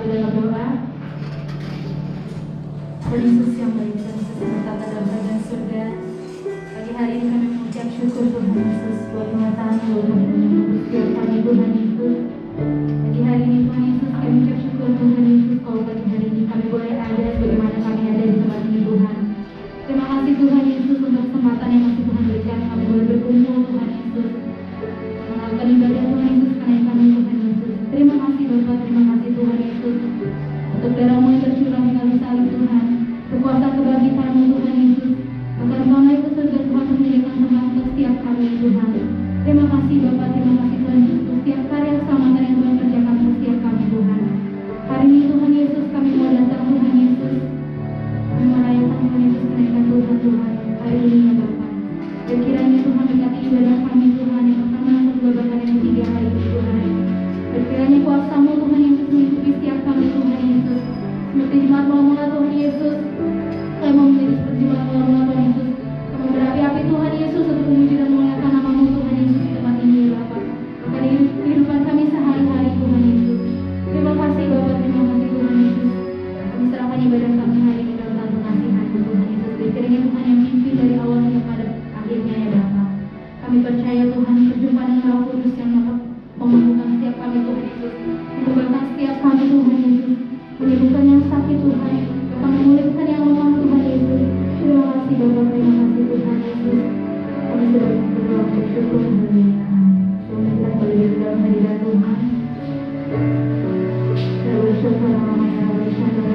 bersatu dalam doa. Tuhan Yesus yang baik dan bertata dalam kerajaan surga. Pagi hari ini kami mengucap syukur Tuhan Yesus buat penyertaan Tuhan untuk setiap kami Tuhan Yesus. Pagi hari ini Tuhan Yesus kami mengucap syukur Tuhan Yesus kalau pagi hari ini kami boleh ada bagaimana kami ada di tempat ini Tuhan. Terima kasih Tuhan Yesus untuk kesempatan yang masih Tuhan berikan kami boleh berkumpul Tuhan Yesus. Melakukan ibadah Tuhan Yesus karena kami Tuhan Yesus. Terima kasih Bapak, terima kasih Tuhan Yesus untuk darah-Mu yang tercurah di kayu salib Tuhan. Berkuasa kebangkitan-Mu Tuhan Yesus. Agar Engkau naik ke surga Tuhan menyediakan tempat untuk setiap kami Tuhan. Terima kasih Bapak, terima kasih Tuhan Yesus untuk setiap karya keselamatan yang Tuhan kerjakan untuk setiap kami Tuhan. Hari ini Tuhan Yesus kami mau datang Tuhan Yesus. Kami merayakan Tuhan Yesus kenaikan Tuhan hari ini ya Bapak. Dan kiranya Tuhan berkati ibadah kami Tuhan yang pertama untuk babakan yang ketiga hari ini Tuhan. Dan kiranya kuasa-Mu Tuhan Yesus mengikuti setiap kami Tuhan Yesus. Seperti jemaat mula-mula Tuhan Yesus, kami mau menjadi seperti jemaat mula-mula Tuhan Yesus. Kami berapi-api Tuhan Yesus untuk memuji dan memuliakan nama-Mu Tuhan Yesus di tempat ini ya Bapak. Bahkan kehidupan kami sehari-hari Tuhan Yesus. Terima kasih Bapak, terima kasih Tuhan Yesus. Kami serahkan ibadah kami hari ini dalam tangan pengasihan-Mu Tuhan Yesus. Dan kiranya Tuhan yang mimpi dari awalnya pada akhirnya ya Bapak. Kami percaya Tuhan perjumpaan dengan Roh Kudus yang dapat memampukan setiap kami Tuhan Yesus. Mengubahkan setiap kami Tuhan Yesus. Menyembuhkan yang sakit Tuhan. Bahkan memulihkan yang lemah Tuhan Yesus. Terima kasih Bapak, terima kasih Tuhan Yesus. Kami sudah berdoa bersyukur. Semoga kita boleh dalam hadirat Tuhan. Saya bersyukur namanya bersyukur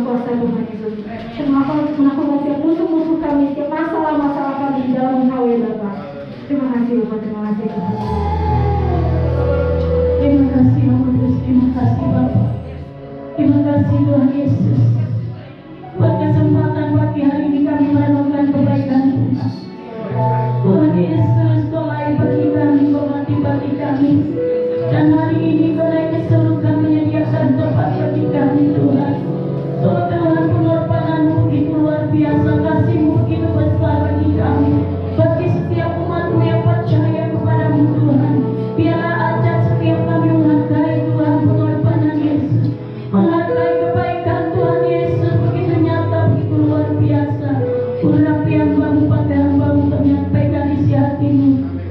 kuasa Tuhan Yesus. Terima kasih setiap musuh-musuh kami, setiap masalah-masalah kami di dalam Engkau ya Bapa. Terima kasih Bapa, terima kasih Tuhan. Terima kasih Yesus, terima kasih Bapa. Terima kasih Tuhan Yesus. Buat kesempatan pagi hari ini kami merenungkan kebaikan Tuhan. Tuhan Yesus, Kau lain bagi kami, Kau mati bagi kami. Dan hari ini Kau naik ke surga menyediakan tempat bagi kami Tuhan. Oh Tuhan, pengorbanan-Mu begitu luar biasa, kasih-Mu begitu besar bagi kami, bagi setiap umat-Mu yang percaya kepada-Mu Tuhan. Biarlah ajar setiap kami menghargai Tuhan pengorbanan Yesus, menghargai kebaikan Tuhan Yesus begitu nyata, begitu luar biasa. Urapi hamba-Mu, pakai hamba-Mu untuk menyampaikan isi hati-Mu.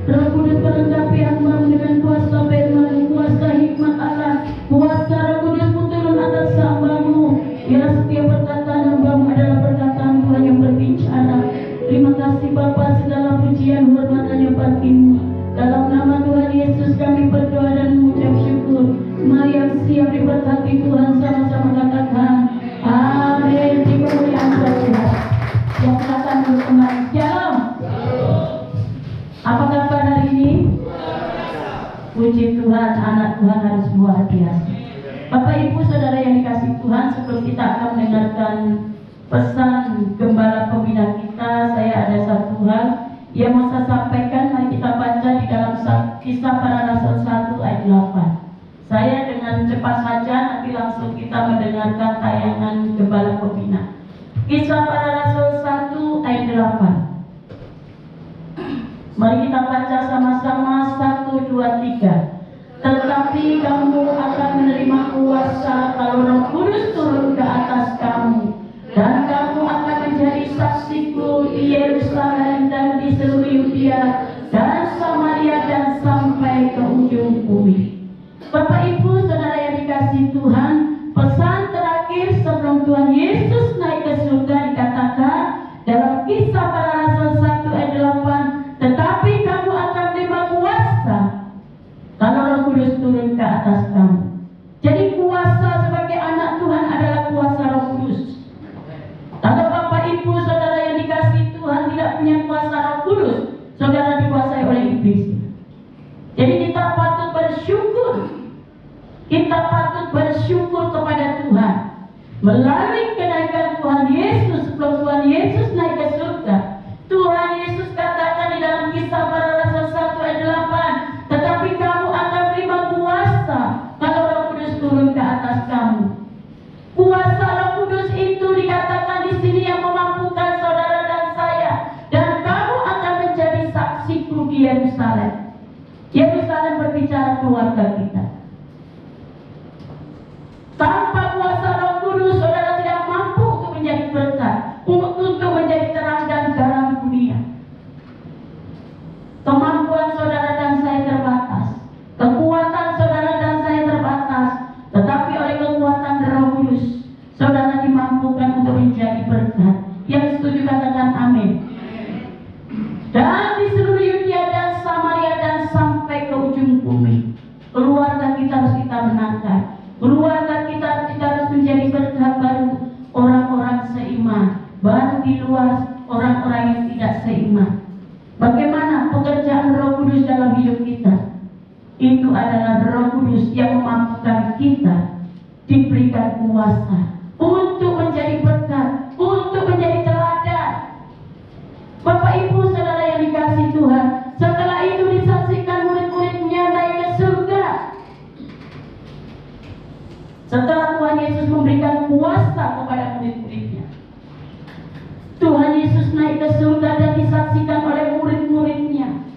Roh Kudus melengkapi hamba-Mu dengan kuasa firman-Mu, kuasa hikmat Allah, kuasa Roh Kudus-Mu turun atas hamba-Mu. Biarlah setiap perkataan hamba-Mu adalah perkataan Tuhan yang berbicara. Terima kasih Bapa, segala pujian hormat hanya bagi-Mu. Dalam nama Tuhan Yesus kami berdoa dan mengucap syukur. Mari yang siap diberkati Tuhan sama-sama katakan amin. Di kemuliaan Tuhan. Yang akan berkembang. Shalom. Apa kabar hari ini? Puji Tuhan, anak Tuhan harus luar biasa. Bapak Ibu Saudara yang dikasih Tuhan, sebelum kita akan mendengarkan pesan gembala pembina kita, saya ada satu hal yang mau saya sampaikan. Mari kita baca di dalam Kisah Para Rasul 1 ayat 8. Saya dengan cepat saja, nanti langsung kita mendengarkan tayangan gembala pembina. Kisah Para Rasul 1 ayat 8. Mari kita baca sama-sama 1, 2, 3. Tetapi kamu akan menerima kuasa kalau Roh Kudus turun ke atas kamu, dan kamu akan menjadi saksiku di Yerusalem dan di seluruh Yudea dan Samaria dan sampai ke ujung bumi. Bapak Ibu Saudara yang dikasih Tuhan, pesan terakhir sebelum Tuhan Yesus naik ke surga dikatakan dalam Kisah Para Rasul 1 ayat 8, tetapi kamu akan menerima kuasa kalau Roh Kudus turun ke atas kamu. Jadi kuasa sebagai anak Tuhan adalah kuasa Roh Kudus. Kalau Bapak Ibu Saudara yang dikasih Tuhan tidak punya kuasa Roh Kudus, saudara dikuasai oleh iblis. Jadi kita patut bersyukur. Kita patut bersyukur kepada Tuhan. Melalui kenaikan Tuhan Yesus, sebelum Tuhan Yesus naik ke surga, Tuhan Yesus katakan di dalam Kisah Para Rasul 1 ayat 8, tetapi kamu akan menerima kuasa kalau Roh Kudus turun ke atas kamu. Kuasa Roh Kudus itu dikatakan di sini yang memampukan saudara dan saya, dan kamu akan menjadi saksiku di Yerusalem. Yerusalem berbicara keluarga kita. Tanpa kuasa Roh Kudus, saudara tidak mampu untuk menjadi berkat, untuk menjadi terang dan garam dunia. Kemampuan saudara dan saya terbatas, kekuatan saudara dan saya terbatas, tetapi oleh kekuatan Roh Kudus, saudara dimampukan untuk menjadi berkat. Yang setuju katakan amin. Dan di seluruh Yudea dan Samaria dan sampai ke ujung bumi, keluarga kita harus kita menangkan. Keluarga kita harus menjadi berkat baru orang-orang seiman, baru di luar orang-orang yang tidak seiman. Bagaimana pekerjaan Roh Kudus dalam hidup kita? Itu adalah Roh Kudus yang memampukan kita diberikan kuasa untuk menjadi berkat, untuk menjadi teladan. Bapak Ibu Saudara yang dikasih Tuhan, setelah itu disaksikan murid-muridnya naik ke surga. Setelah Tuhan Yesus memberikan kuasa kepada murid-muridnya, Tuhan Yesus naik ke surga dan disaksikan oleh murid-muridnya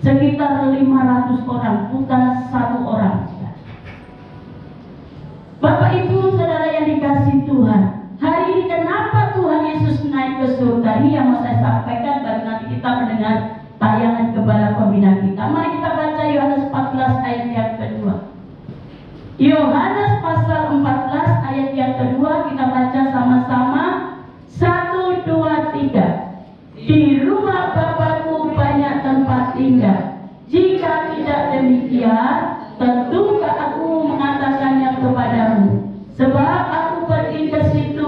sekitar 500 orang, bukan satu orang. Bapak Ibu Saudara yang dikasih Tuhan, hari ini kenapa Tuhan Yesus naik ke surga? Ini yang mau saya sampaikan, baru nanti kita mendengar tayangan gembala pembina kita. Mari kita baca Yohanes 14 ayat yang kedua. Yohanes pasal 14 ayat yang kedua, kita baca sama-sama. 1, 2, 3. Di rumah Bapakku banyak tempat tinggal. Jika tidak demikian, tentu aku mengatakannya kepadamu. Sebab aku pergi ke situ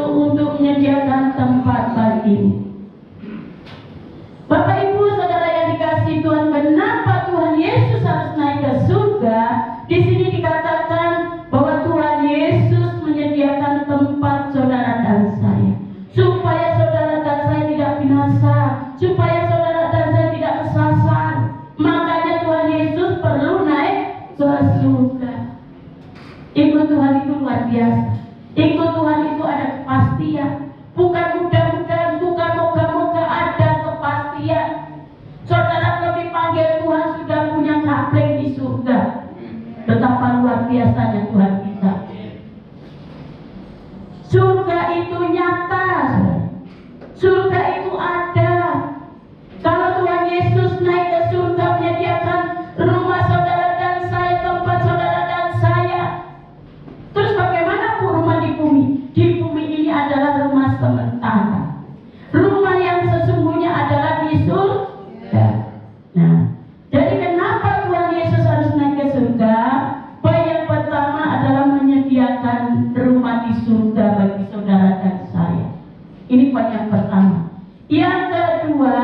itu nyata. Surga itu ada. Kalau Tuhan Yesus naik ke surga menyediakan rumah saudara dan saya, tempat saudara dan saya. Terus bagaimana rumah di bumi? Di bumi ini adalah rumah sementara. Rumah yang sesungguhnya adalah di surga. Nah, jadi kenapa Tuhan Yesus harus naik ke surga? Poin yang pertama adalah menyediakan rumah di surga bagi saudara dan saya. Ini poin yang pertama. Yang kedua,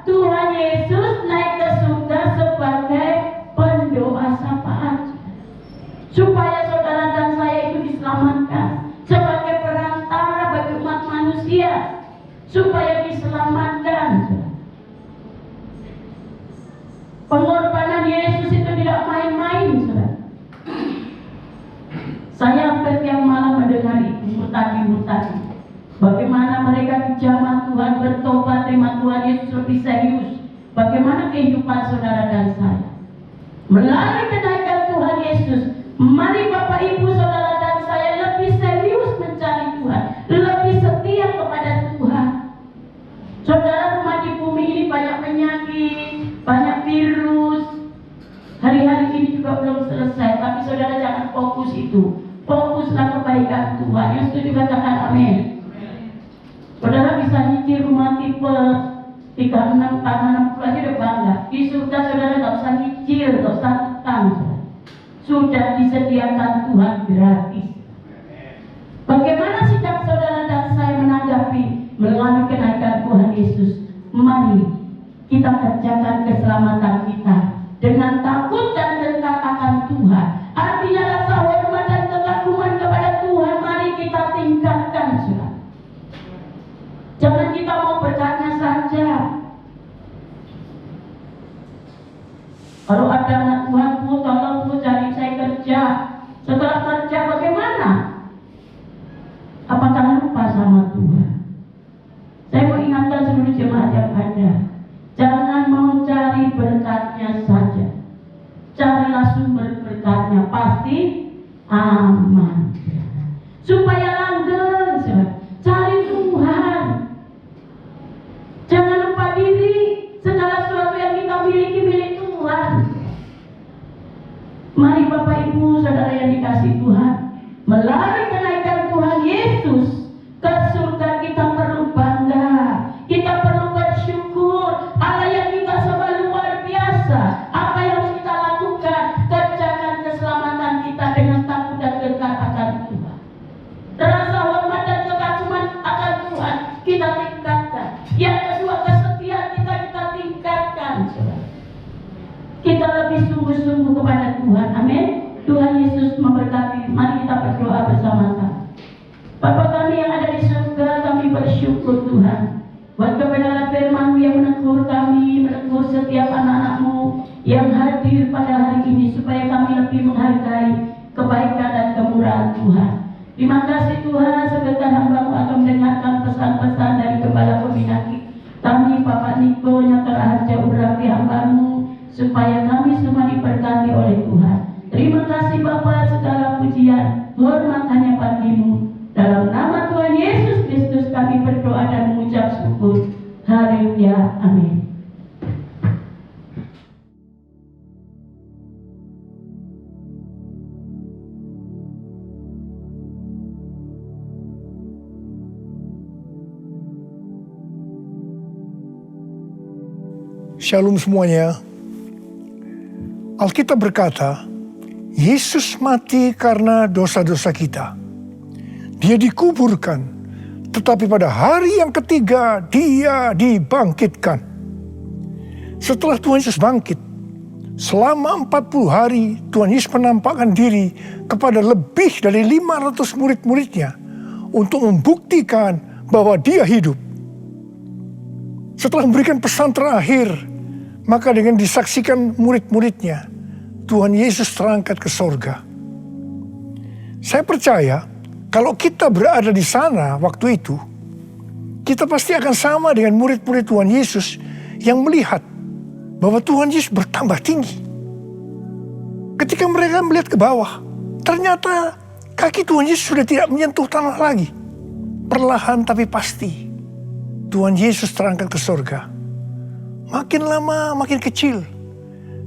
Tuhan Yesus naik ke surga sebagai pendoa syafaat, supaya saudara dan saya itu diselamatkan, sebagai perantara bagi umat manusia, supaya diselamatkan. Pengorbanan Yesus itu tidak main-main, saudara. Saya hampir tiap malam mendengar itu mutasi. Bagaimana mereka di zaman Tuhan bertobat, terima Tuhan Yesus lebih serius. Bagaimana kehidupan saudara dan saya melalui kenaikan Tuhan Yesus. Mari Bapak Ibu saudara dan saya lebih serius mencari Tuhan, lebih setia kepada Tuhan. Saudara, rumah di bumi ini banyak penyakit, banyak virus. Hari-hari ini juga belum selesai, tapi saudara jangan fokus itu. Fokuslah kebaikan Tuhan. Yang setuju katakan amin. Saudara bisa nyicil rumah tipe 36 tanah 60 aja udah bangga. Di surga saudara gak usah nyicil, gak usah utang. Sudah disediakan Tuhan gratis. Bagaimana sikap saudara dan saya menanggapi melalui kenaikan Tuhan Yesus? Mari kita kerjakan keselamatan kita dengan takut dan gentar akan Tuhan. Artinya rasa hormat dan kekaguman kepada Tuhan mari kita tingkatkan, saudara. Jangan kita mau bertanya saja. Kalau ada anak Tuhan, Bu, tolong Bu cari saya kerja. Setelah kerja bagaimana? Apakah lupa sama Tuhan? Saya mau ingatkan seluruh jemaat yang ada. Jangan mau cari berkatnya saja. Carilah sumber berkatnya, pasti aman. Supaya langgeng, saudara. Cari Tuhan. Jangan lupa diri. Segala sesuatu yang kita miliki milik Tuhan. Mari Bapak Ibu saudara yang dikasih Tuhan, melalui kenaikan Tuhan Yesus ke surga kita perlu bangga. Kita perlu bersyukur. Allah yang kita sembah luar biasa. Apa yang harus kita lakukan? Kerjakan keselamatan kita dengan takut dan gentar akan Tuhan. Rasa hormat dan kekaguman akan Tuhan kita tingkatkan. Yang kedua, kesetiaan kita tingkatkan. Kita lebih sungguh-sungguh kepada Tuhan. Amin. Tuhan Yesus memberkati. Mari kita berdoa bersama-sama. Bapa kami yang ada di surga, kami bersyukur Tuhan buat kebenaran firman-Mu yang menegur kami, menegur setiap anak-anak-Mu yang hadir pada hari ini, supaya kami lebih menghargai kebaikan dan kemurahan Tuhan. Terima kasih Tuhan, sebentar hamba-Mu akan mendengarkan pesan-pesan dari Gembala Pembina kami, Bapak Niko Nyator Harja Urapi hamba-Mu, supaya kami semua diberkati oleh Tuhan. Terima kasih Bapa, segala pujian, hormat hanya bagi-Mu. Dalam nama Tuhan Yesus Kristus kami berdoa dan mengucap syukur. Haleluya. Amin. Shalom semuanya. Alkitab berkata, Yesus mati karena dosa-dosa kita. Dia dikuburkan, tetapi pada hari yang ketiga Dia dibangkitkan. Setelah Tuhan Yesus bangkit, selama 40 hari Tuhan Yesus menampakkan diri kepada lebih dari 500 murid-muridnya untuk membuktikan bahwa Dia hidup. Setelah memberikan pesan terakhir, maka dengan disaksikan murid-muridnya, Tuhan Yesus terangkat ke sorga. Saya percaya, kalau kita berada di sana waktu itu, kita pasti akan sama dengan murid-murid Tuhan Yesus yang melihat bahwa Tuhan Yesus bertambah tinggi. Ketika mereka melihat ke bawah, ternyata kaki Tuhan Yesus sudah tidak menyentuh tanah lagi. perlahan tapi pasti Tuhan Yesus terangkat ke surga. Makin lama makin kecil,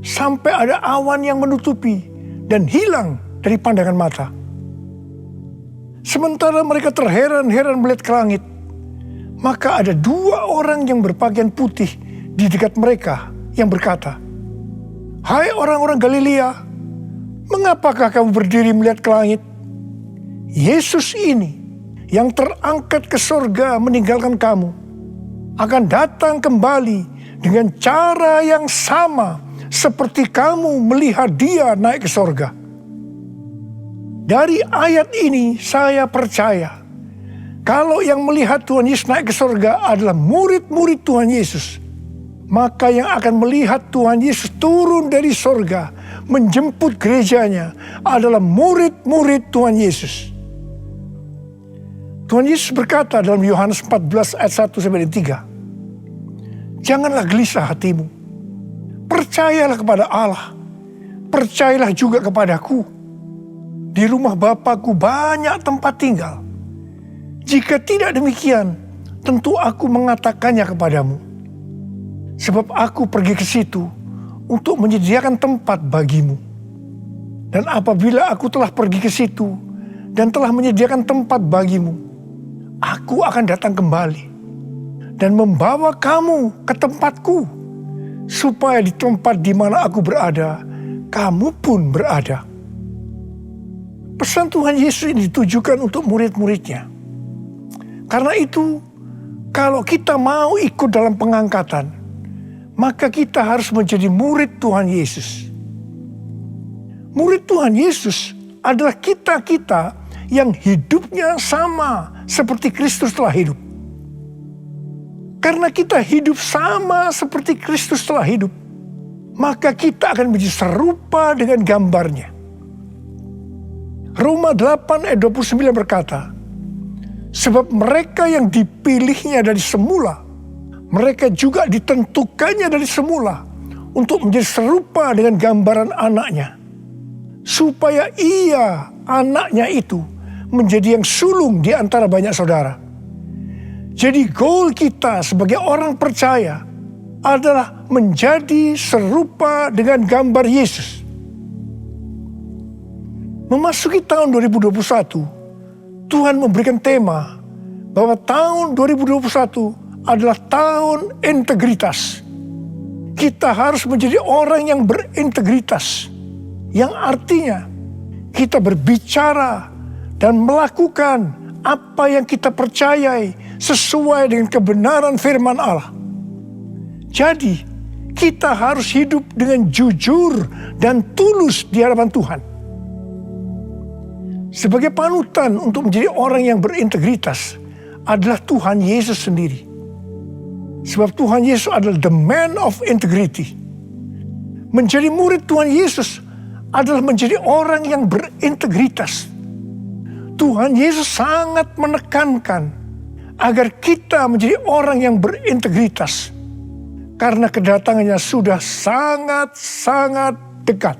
sampai ada awan yang menutupi dan hilang dari pandangan mata. Sementara mereka terheran-heran melihat ke langit, maka ada 2 orang yang berpakaian putih di dekat mereka yang berkata, "Hai orang-orang Galilea, mengapakah kamu berdiri melihat ke langit? Yesus ini yang terangkat ke surga meninggalkan kamu akan datang kembali dengan cara yang sama seperti kamu melihat dia naik ke surga." Dari ayat ini saya percaya kalau yang melihat Tuhan Yesus naik ke surga adalah murid-murid Tuhan Yesus, maka yang akan melihat Tuhan Yesus turun dari surga menjemput gerejanya adalah murid-murid Tuhan Yesus. Tuhan Yesus berkata dalam Yohanes 14 ayat 1-3, "Janganlah gelisah hatimu. Percayalah kepada Allah. Percayalah juga kepadaku. Di rumah Bapa-Ku banyak tempat tinggal. Jika tidak demikian, tentu aku mengatakannya kepadamu. Sebab aku pergi ke situ untuk menyediakan tempat bagimu. Dan apabila aku telah pergi ke situ dan telah menyediakan tempat bagimu, aku akan datang kembali dan membawa kamu ke tempatku, supaya di tempat di mana aku berada, kamu pun berada." Pesan Tuhan Yesus ini ditujukan untuk murid-muridnya. Karena itu, kalau kita mau ikut dalam pengangkatan, maka kita harus menjadi murid Tuhan Yesus. Murid Tuhan Yesus adalah kita-kita yang hidupnya sama seperti Kristus telah hidup. Karena kita hidup sama seperti Kristus telah hidup, maka kita akan menjadi serupa dengan gambarnya. Roma 8 ayat 29 berkata, "Sebab mereka yang dipilihnya dari semula, mereka juga ditentukannya dari semula untuk menjadi serupa dengan gambaran anaknya, supaya ia, anaknya itu, menjadi yang sulung di antara banyak saudara." Jadi goal kita sebagai orang percaya adalah menjadi serupa dengan gambar Yesus. Memasuki tahun 2021, Tuhan memberikan tema bahwa tahun 2021 adalah tahun integritas. Kita harus menjadi orang yang berintegritas, yang artinya kita berbicara dan melakukan apa yang kita percayai sesuai dengan kebenaran firman Allah. Jadi, kita harus hidup dengan jujur dan tulus di hadapan Tuhan. Sebagai panutan untuk menjadi orang yang berintegritas adalah Tuhan Yesus sendiri. Sebab Tuhan Yesus adalah the man of integrity. Menjadi murid Tuhan Yesus adalah menjadi orang yang berintegritas. Tuhan Yesus sangat menekankan agar kita menjadi orang yang berintegritas, karena kedatangannya sudah sangat-sangat dekat.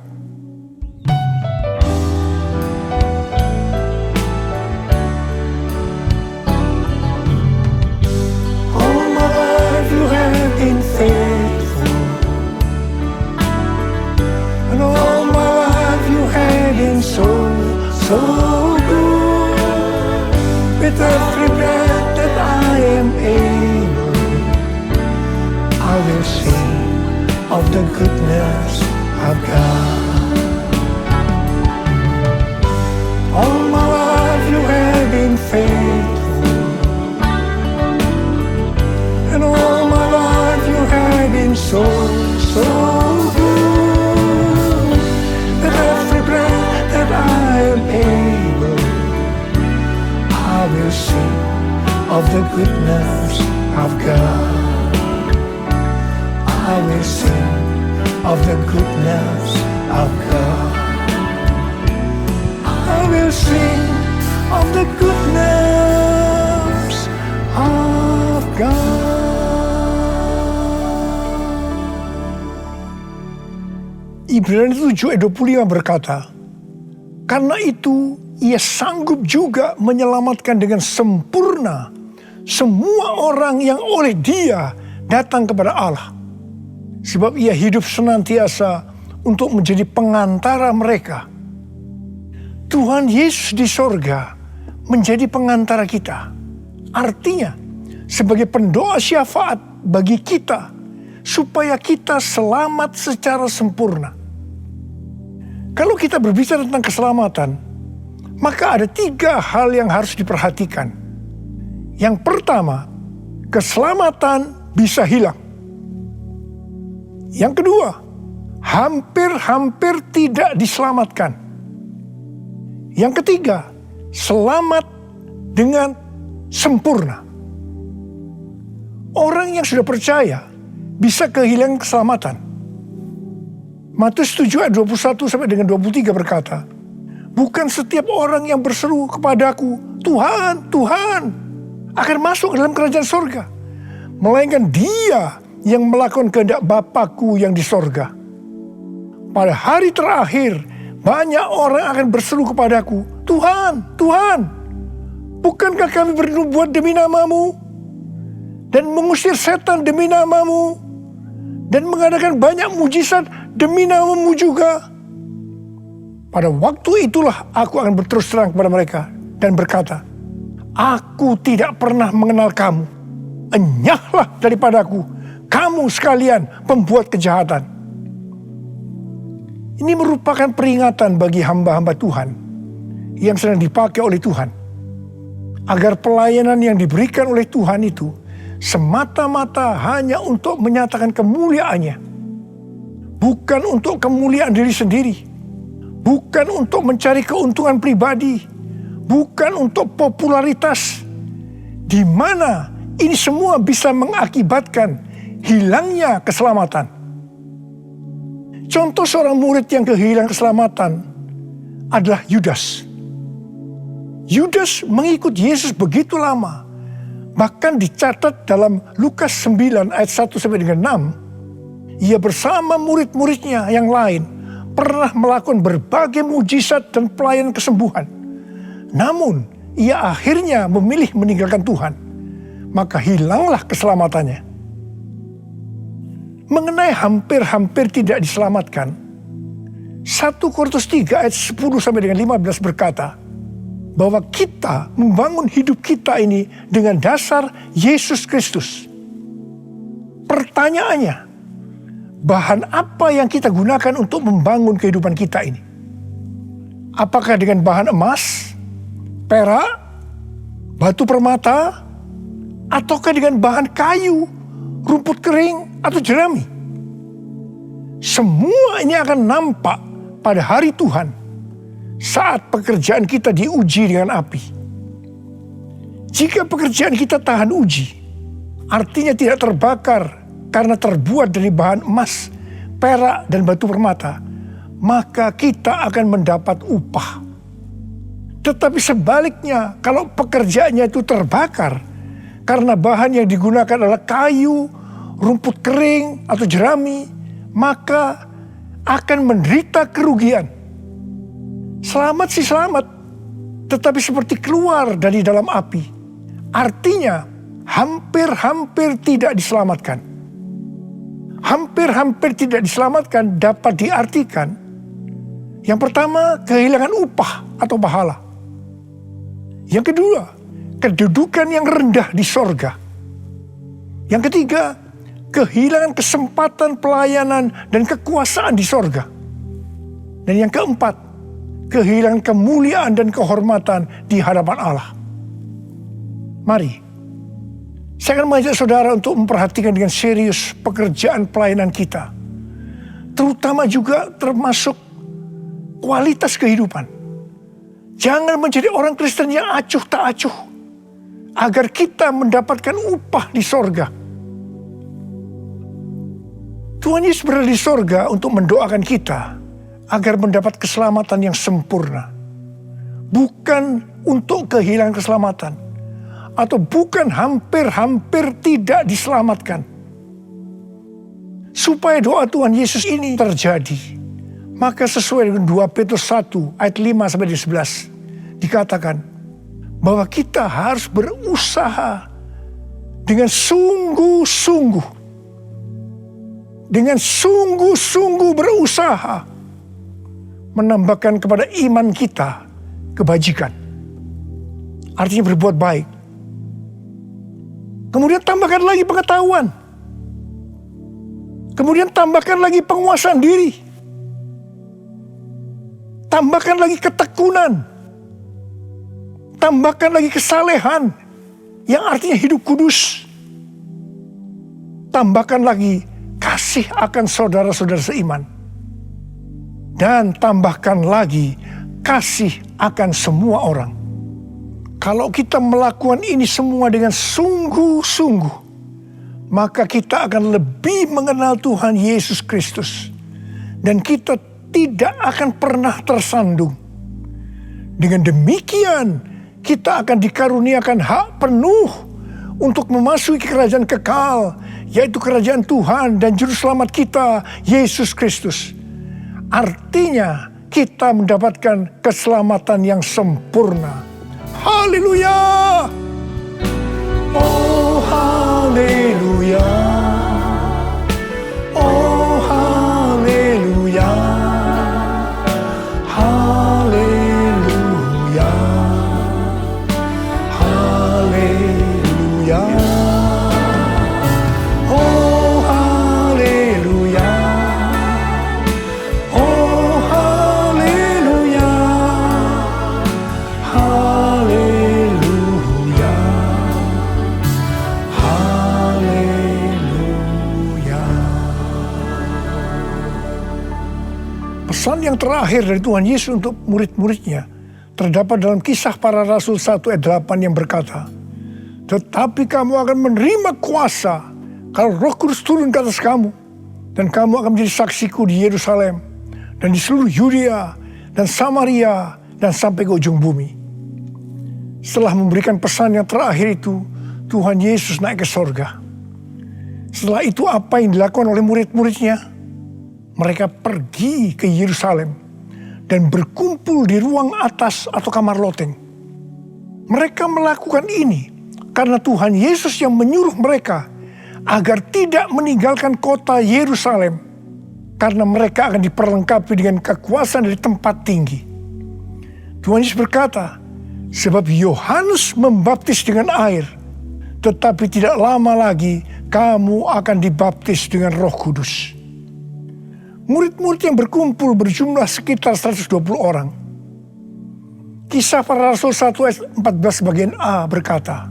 All my life you have been faithful, and all my life you have been so good. With every breath that I am able, I will sing of the goodness of God. All my life you have been faithful, and all my life you have been so good. With every breath that I am able, I will sing of the goodness of God. I will sing of the goodness of God. I will sing of the goodness of God. Ibrani 7 ayat 25 berkata, "Karena itu Ia sanggup juga menyelamatkan dengan sempurna semua orang yang oleh Dia datang kepada Allah. Sebab Ia hidup senantiasa untuk menjadi pengantara mereka. Tuhan Yesus di sorga menjadi pengantara kita. Artinya, sebagai pendoa syafaat bagi kita, supaya kita selamat secara sempurna. Kalau kita berbicara tentang keselamatan, maka ada 3 hal yang harus diperhatikan. Yang pertama, keselamatan bisa hilang. Yang kedua, hampir-hampir tidak diselamatkan. Yang ketiga, selamat dengan sempurna. Orang yang sudah percaya bisa kehilangan keselamatan. Matius 7 ayat 21 sampai dengan 23 berkata, bukan setiap orang yang berseru kepadaku, Tuhan, Tuhan, akan masuk ke dalam kerajaan sorga, melainkan dia yang melakukan kehendak Bapa-Ku yang di sorga. Pada hari terakhir, banyak orang akan berseru kepadaku, Tuhan, Tuhan, bukankah kami bernubuat demi nama-Mu, dan mengusir setan demi nama-Mu, dan mengadakan banyak mujizat demi nama-Mu juga? Pada waktu itulah aku akan berterus terang kepada mereka dan berkata, aku tidak pernah mengenal kamu. Enyahlah daripadaku, kamu sekalian pembuat kejahatan. Ini merupakan peringatan bagi hamba-hamba Tuhan yang sedang dipakai oleh Tuhan, agar pelayanan yang diberikan oleh Tuhan itu semata-mata hanya untuk menyatakan kemuliaan-Nya, bukan untuk kemuliaan diri sendiri, bukan untuk mencari keuntungan pribadi, bukan untuk popularitas, di mana ini semua bisa mengakibatkan hilangnya keselamatan. Contoh seorang murid yang kehilangan keselamatan adalah Yudas. Yudas mengikut Yesus begitu lama, bahkan dicatat dalam Lukas 9 ayat 1 sampai dengan 6, ia bersama murid-muridnya yang lain pernah melakukan berbagai mujizat dan pelayanan kesembuhan. Namun, ia akhirnya memilih meninggalkan Tuhan. Maka hilanglah keselamatannya. Mengenai hampir-hampir tidak diselamatkan, 1 Korintus 3 ayat 10 sampai dengan 15 berkata, bahwa kita membangun hidup kita ini dengan dasar Yesus Kristus. Pertanyaannya, bahan apa yang kita gunakan untuk membangun kehidupan kita ini? Apakah dengan bahan emas, perak, batu permata, ataukah dengan bahan kayu, rumput kering, atau jerami? Semua ini akan nampak pada hari Tuhan saat pekerjaan kita diuji dengan api. Jika pekerjaan kita tahan uji, artinya tidak terbakar karena terbuat dari bahan emas, perak, dan batu permata, maka kita akan mendapat upah. Tetapi sebaliknya, kalau pekerjaannya itu terbakar karena bahan yang digunakan adalah kayu, rumput kering, atau jerami, maka akan menderita kerugian. Selamat sih selamat, tetapi seperti keluar dari dalam api. Artinya, hampir-hampir tidak diselamatkan. Hampir-hampir tidak diselamatkan dapat diartikan, yang pertama, kehilangan upah atau pahala. Yang kedua, kedudukan yang rendah di sorga. Yang ketiga, kehilangan kesempatan pelayanan dan kekuasaan di sorga. Dan yang keempat, kehilangan kemuliaan dan kehormatan di hadapan Allah. Mari, saya akan mengajak saudara untuk memperhatikan dengan serius pekerjaan pelayanan kita. Terutama juga termasuk kualitas kehidupan. Jangan menjadi orang Kristen yang acuh tak acuh, agar kita mendapatkan upah di sorga. Tuhan Yesus berada di sorga untuk mendoakan kita agar mendapat keselamatan yang sempurna. Bukan untuk kehilangan keselamatan, atau bukan hampir-hampir tidak diselamatkan. Supaya doa Tuhan Yesus ini terjadi, maka sesuai dengan 2 Petrus 1 ayat 5 sampai 11 dikatakan bahwa kita harus berusaha dengan sungguh-sungguh. Dengan sungguh-sungguh berusaha menambahkan kepada iman kita kebajikan. Artinya berbuat baik. Kemudian tambahkan lagi pengetahuan. Kemudian tambahkan lagi penguasaan diri. Tambahkan lagi ketekunan. Tambahkan lagi kesalehan yang artinya hidup kudus. Tambahkan lagi kasih akan saudara-saudara seiman. Dan tambahkan lagi kasih akan semua orang. Kalau kita melakukan ini semua dengan sungguh-sungguh, maka kita akan lebih mengenal Tuhan Yesus Kristus. Dan kita tidak akan pernah tersandung. Dengan demikian, kita akan dikaruniakan hak penuh untuk memasuki kerajaan kekal, yaitu kerajaan Tuhan dan Juru Selamat kita, Yesus Kristus. Artinya, kita mendapatkan keselamatan yang sempurna. Haleluya! Oh, haleluya! Oh, haleluya! Haleluya! Haleluya! Oh, haleluya! Oh, haleluya! Haleluya! Haleluya! Pesan yang terakhir dari Tuhan Yesus untuk murid-muridnya terdapat dalam Kisah Para Rasul 1 ayat 8 yang berkata, "Tetapi kamu akan menerima kuasa kalau Roh Kudus turun ke atas kamu, dan kamu akan menjadi saksiku di Yerusalem dan di seluruh Yudea dan Samaria dan sampai ke ujung bumi." Setelah memberikan pesan yang terakhir itu, Tuhan Yesus naik ke sorga. Setelah itu apa yang dilakukan oleh murid-muridnya? Mereka pergi ke Yerusalem dan berkumpul di ruang atas atau kamar loteng. Mereka melakukan ini karena Tuhan Yesus yang menyuruh mereka agar tidak meninggalkan kota Yerusalem, karena mereka akan diperlengkapi dengan kekuasaan dari tempat tinggi. Tuhan Yesus berkata, "Sebab Yohanes membaptis dengan air, tetapi tidak lama lagi kamu akan dibaptis dengan Roh Kudus." Murid-murid yang berkumpul berjumlah sekitar 120 orang. Kisah Para Rasul 1 ayat 14 bagian A berkata,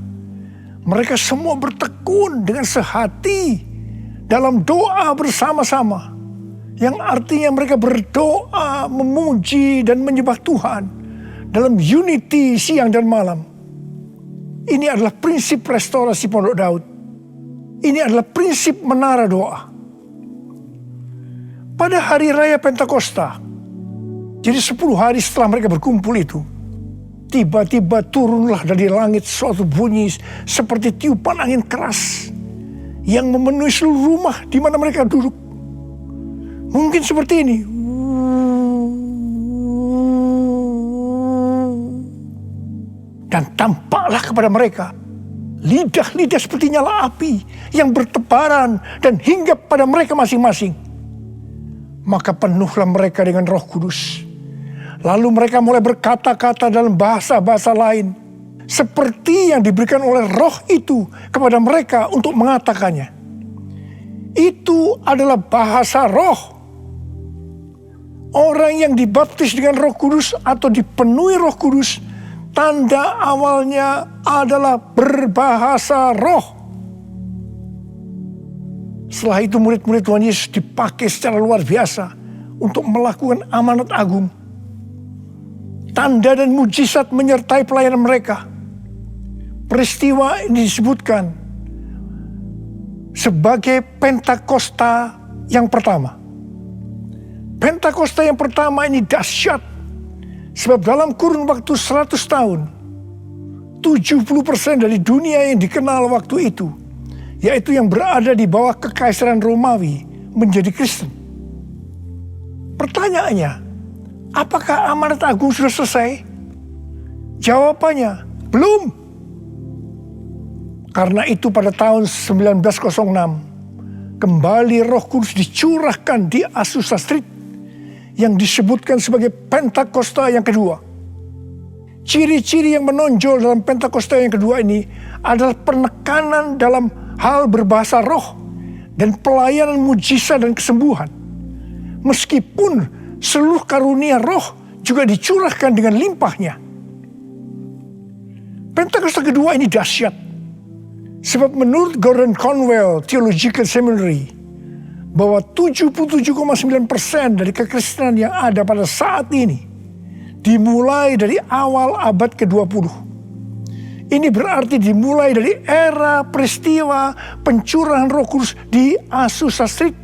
mereka semua bertekun dengan sehati dalam doa bersama-sama. Yang artinya mereka berdoa, memuji dan menyembah Tuhan dalam unity siang dan malam. Ini adalah prinsip restorasi Pondok Daud. Ini adalah prinsip menara doa. Pada hari raya Pentakosta, jadi 10 hari setelah mereka berkumpul itu, tiba-tiba turunlah dari langit suatu bunyi seperti tiupan angin keras yang memenuhi seluruh rumah di mana mereka duduk. Mungkin seperti ini. Dan tampaklah kepada mereka lidah-lidah seperti nyala api yang bertebaran dan hinggap pada mereka masing-masing. Maka penuhlah mereka dengan Roh Kudus. Lalu mereka mulai berkata-kata dalam bahasa-bahasa lain, seperti yang diberikan oleh Roh itu kepada mereka untuk mengatakannya. Itu adalah bahasa Roh. Orang yang dibaptis dengan Roh Kudus atau dipenuhi Roh Kudus, tanda awalnya adalah berbahasa roh. Setelah itu murid-murid Tuhan Yesus dipakai secara luar biasa untuk melakukan amanat agung. Tanda dan mujizat menyertai pelayanan mereka. Peristiwa ini disebutkan sebagai Pentakosta yang pertama. Pentakosta yang pertama ini dahsyat. Sebab dalam kurun waktu 100 tahun, 70% dari dunia yang dikenal waktu itu, yaitu yang berada di bawah kekaisaran Romawi, menjadi Kristen. Pertanyaannya, apakah amanat agung sudah selesai? Jawabannya, belum. Karena itu pada tahun 1906, kembali Roh Kudus dicurahkan di Azusa Street yang disebutkan sebagai Pentakosta yang kedua. Ciri-ciri yang menonjol dalam Pentakosta yang kedua ini adalah penekanan dalam hal berbahasa roh dan pelayanan mujizat dan kesembuhan. Meskipun seluruh karunia roh juga dicurahkan dengan limpahnya. Pentakosta kedua ini dahsyat. Sebab menurut Gordon Conwell Theological Seminary, bahwa 77,9% dari kekristenan yang ada pada saat ini dimulai dari awal abad ke-20. Ini berarti dimulai dari era peristiwa pencurahan Roh Kudus di Azusa Street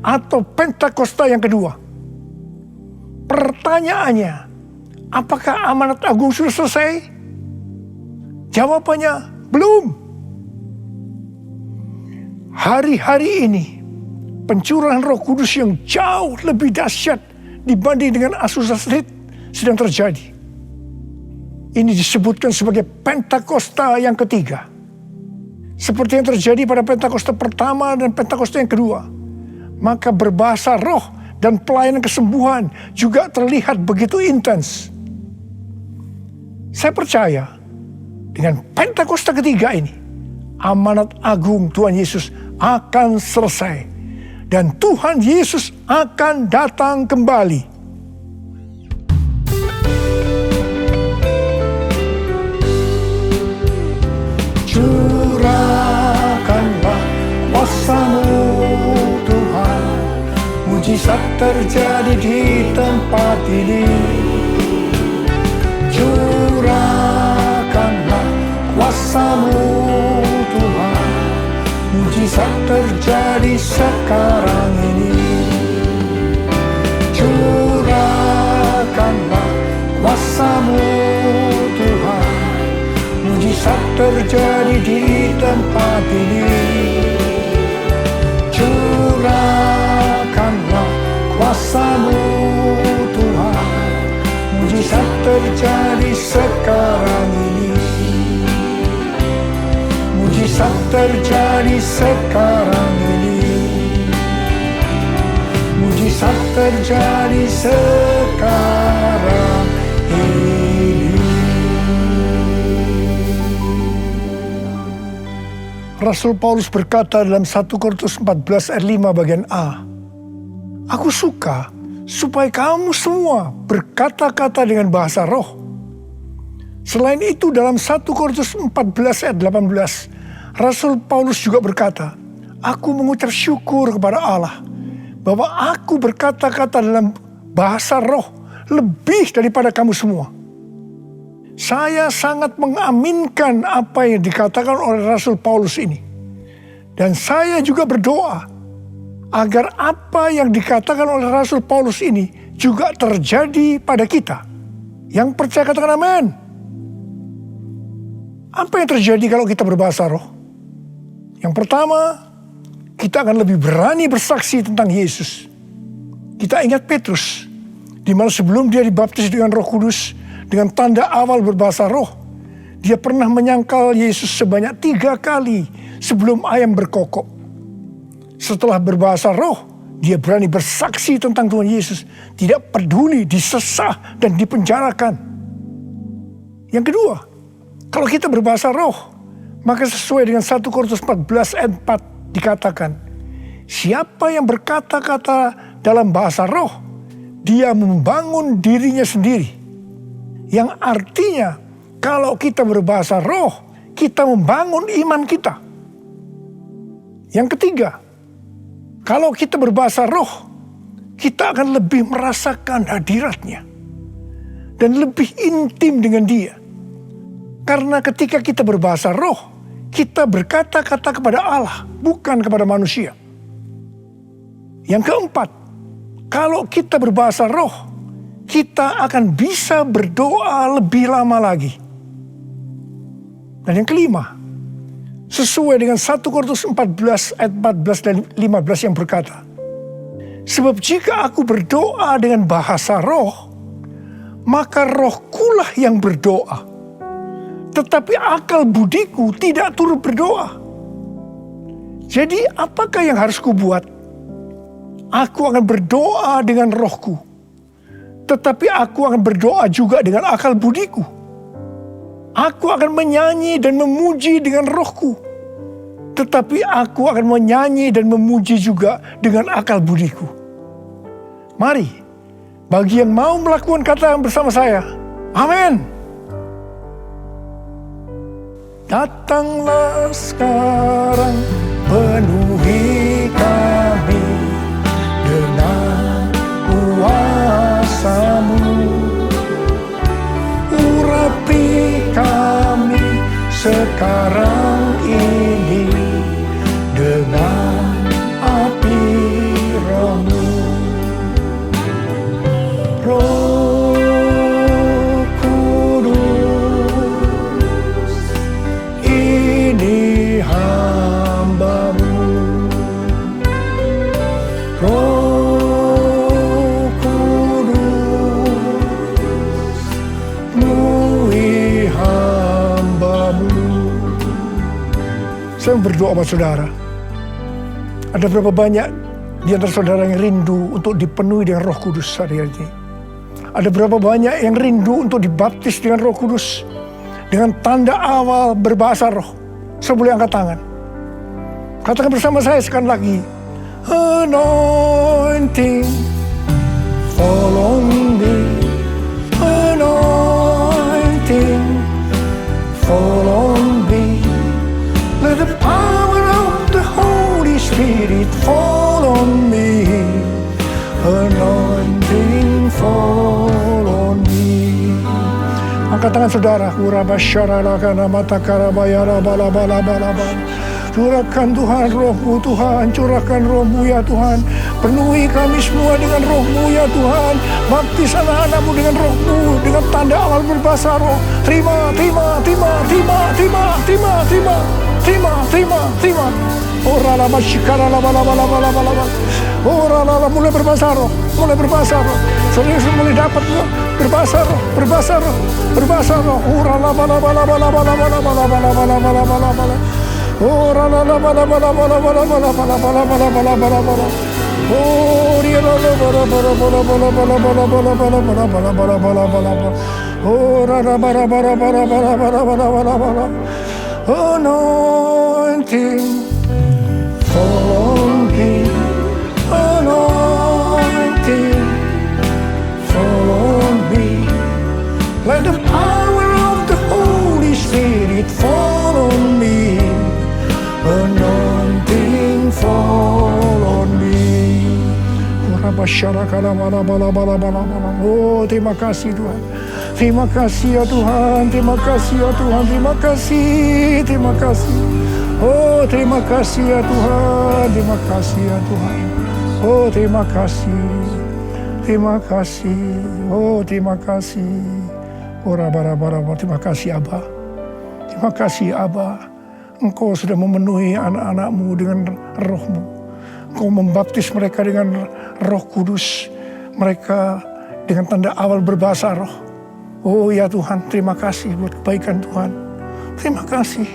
atau Pentakosta yang kedua. Pertanyaannya, apakah amanat agung sudah selesai? Jawabannya, belum. Hari-hari ini, pencurahan Roh Kudus yang jauh lebih dahsyat dibanding dengan Azusa Street sedang terjadi. Ini disebutkan sebagai Pentakosta yang ketiga. Seperti yang terjadi pada Pentakosta pertama dan Pentakosta yang kedua. Maka berbahasa roh dan pelayanan kesembuhan juga terlihat begitu intens. Saya percaya dengan Pentakosta ketiga ini, amanat agung Tuhan Yesus akan selesai. Dan Tuhan Yesus akan datang kembali. Curahkanlah kuasa-Mu Tuhan, mujizat terjadi di tempat ini. Curahkanlah kuasa-Mu Tuhan, mujizat terjadi sekarang ini. Curahkanlah kuasa-Mu Tuhan, mujizat terjadi di tempat ini. Curahkanlah kuasa-Mu Tuhan, mujizat terjadi sekarang ini. Mujizat terjadi sekarang ini. Mujizat terjadi sekarang ini. Rasul Paulus berkata dalam 1 Korintus 14 ayat 5 bagian A, "Aku suka supaya kamu semua berkata-kata dengan bahasa roh." Selain itu dalam 1 Korintus 14 ayat 18, Rasul Paulus juga berkata, "Aku mengucap syukur kepada Allah bahwa aku berkata-kata dalam bahasa roh lebih daripada kamu semua." Saya sangat mengaminkan apa yang dikatakan oleh Rasul Paulus ini. Dan saya juga berdoa agar apa yang dikatakan oleh Rasul Paulus ini juga terjadi pada kita. Yang percaya katakan amin. Apa yang terjadi kalau kita berbahasa roh? Yang pertama, kita akan lebih berani bersaksi tentang Yesus. Kita ingat Petrus, di mana sebelum dia dibaptis dengan Roh Kudus, dengan tanda awal berbahasa roh, dia pernah menyangkal Yesus sebanyak 3 kali sebelum ayam berkokok. Setelah berbahasa roh, dia berani bersaksi tentang Tuhan Yesus, tidak peduli disesah dan dipenjarakan. Yang kedua, kalau kita berbahasa roh, maka sesuai dengan 1 Korintus 14 ayat 4 dikatakan, siapa yang berkata-kata dalam bahasa roh, dia membangun dirinya sendiri. Yang artinya, kalau kita berbahasa roh, kita membangun iman kita. Yang ketiga, kalau kita berbahasa roh, kita akan lebih merasakan hadiratnya. Dan lebih intim dengan dia. Karena ketika kita berbahasa roh, kita berkata-kata kepada Allah, bukan kepada manusia. Yang keempat, kalau kita berbahasa roh, kita akan bisa berdoa lebih lama lagi. Dan yang kelima, sesuai dengan 1 Korintus 14 ayat 14 dan 15 yang berkata, sebab jika aku berdoa dengan bahasa roh, maka rohkulah yang berdoa. tetapi akal budiku tidak turut berdoa. Jadi apakah yang harus kubuat? Aku akan berdoa dengan rohku, tetapi aku akan berdoa juga dengan akal budiku. Aku akan menyanyi dan memuji dengan rohku, tetapi aku akan menyanyi dan memuji juga dengan akal budiku. Mari, bagi yang mau melakukan kata bersama saya, amin. Datanglah sekarang, penuhi kami dengan kuasa-Mu. Urapi kami sekarang ini dengan api Roh-Mu. Roh Kudus, ini hamba-Mu. Roh Kudus, penuhi hamba-Mu. Saya berdoa buat saudara. Ada berapa banyak di antara saudara yang rindu untuk dipenuhi dengan Roh Kudus hari ini? Ada berapa banyak yang rindu untuk dibaptis dengan Roh Kudus, dengan tanda awal berbahasa roh? Saya boleh angkat tangan. Katakan bersama saya sekali lagi. Anointing, fall on me. Anointing, fall on me. Let the power of the Holy Spirit fall on me. Anointing, fall on me. Angkat tangan saudara. Urabasyaralakana matakarabayara balabalabala. Curahkan Tuhan Roh-Mu Tuhan, curahkan Roh-Mu ya Tuhan. Penuhi kami semua dengan Roh-Mu ya Tuhan. Baptis anak-anak-Mu dengan Roh-Mu, dengan tanda awal berbahasa roh. Terima. Ora la masyikara la bala. Ora la mulai berbahasa roh. Saudara mulai dapat berbahasa roh. Ora la bala. Ora la bala. Oh dia la bala. Ora la bala. Anointing, fall on me. Anointing, fall on me. Let the power of the Holy Spirit fall on me. Anointing, fall on me. Oh, terima kasih Tuhan. Terima kasih ya Tuhan. Terima kasih ya Tuhan. Terima kasih. Oh, terima kasih ya Tuhan. Terima kasih ya Tuhan. Oh, terima kasih. Oh, terima kasih. Oh, terima kasih Abba. Terima kasih Abba. Engkau sudah memenuhi anak-anak-Mu dengan Roh-Mu. Engkau membaptis mereka dengan Roh Kudus. Mereka dengan tanda awal berbahasa roh. Oh ya Tuhan, terima kasih buat kebaikan Tuhan. Terima kasih.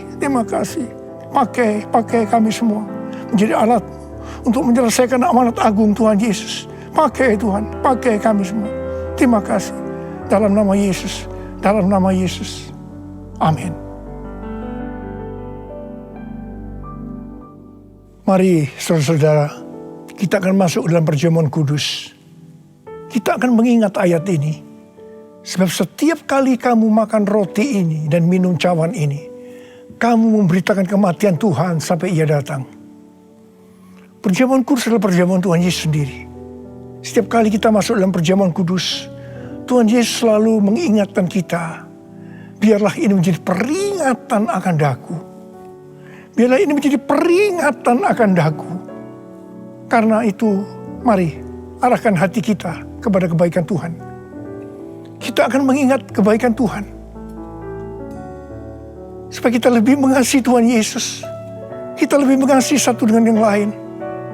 Pakai kami semua menjadi alat untuk menyelesaikan amanat agung Tuhan Yesus. Pakai Tuhan, pakai kami semua. Terima kasih. Dalam nama Yesus. Amin. Mari saudara-saudara, kita akan masuk dalam perjamuan kudus. Kita akan mengingat ayat ini. Sebab setiap kali kamu makan roti ini dan minum cawan ini, kamu memberitakan kematian Tuhan sampai Ia datang. Perjamuan kudus adalah perjamuan Tuhan Yesus sendiri. Setiap kali kita masuk dalam perjamuan kudus, Tuhan Yesus selalu mengingatkan kita, biarlah ini menjadi peringatan akan daku. Biarlah ini menjadi peringatan akan daku. Karena itu, mari arahkan hati kita kepada kebaikan Tuhan. Kita akan mengingat kebaikan Tuhan. Supaya kita lebih mengasihi Tuhan Yesus. Kita lebih mengasihi satu dengan yang lain.